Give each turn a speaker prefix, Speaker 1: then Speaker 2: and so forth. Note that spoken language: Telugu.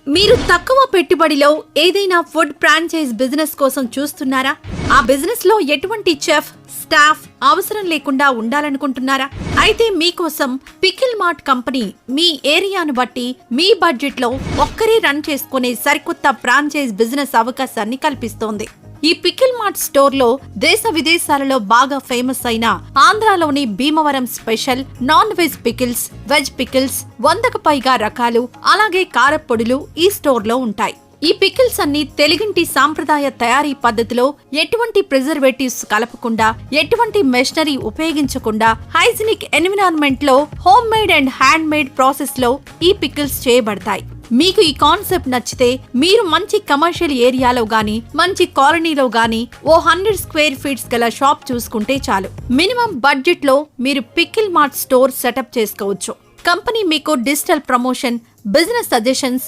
Speaker 1: మీరు తక్కువ పెట్టుబడిలో ఏదైనా ఫుడ్ ఫ్రాంచైజ్ బిజినెస్ కోసం చూస్తున్నారా? ఆ బిజినెస్ లో ఎటువంటి చెఫ్, స్టాఫ్ అవసరం లేకుండా ఉండాలనుకుంటున్నారా? అయితే మీకోసం పికిల్ మార్ట్ కంపెనీ మీ ఏరియాను బట్టి మీ బడ్జెట్ లో ఒక్కరే రన్ చేసుకునే సరికొత్త ఫ్రాంచైజ్ బిజినెస్ అవకాశాన్ని కల్పిస్తోంది. ఈ పికిల్ మార్ట్ స్టోర్ లో దేశ విదేశాలలో బాగా ఫేమస్ అయిన ఆంధ్రాలోని Bhimavaram special non veg pickles, veg pickles 100కు పైగా రకాలు, అలాగే కారప్పొడులు ఈ స్టోర్ లో ఉంటాయి. ఈ పికిల్స్ అన్ని తెలుగింటి సాంప్రదాయ తయారీ పద్ధతిలో ఎటువంటి ప్రిజర్వేటివ్స్ కలపకుండా, ఎటువంటి మెషినరీ ఉపయోగించకుండా హైజీనిక్ ఎన్విరాన్మెంట్ లో home made and hand made process లో ఈ పికిల్స్ చేయబడతాయి. మీకు ఈ కాన్సెప్ట్ నచ్చితే మీరు మంచి కమర్షియల్ ఏరియాలో గానీ, మంచి కాలనీలో గానీ ఓ 100 స్క్వేర్ ఫీట్స్ గల షాప్ చూసుకుంటే చాలు. మినిమం బడ్జెట్ లో మీరు పికిల్ మార్ట్ స్టోర్ సెటప్ చేసుకోవచ్చు. కంపెనీ మీకు డిజిటల్ ప్రమోషన్, బిజినెస్ సజెషన్స్,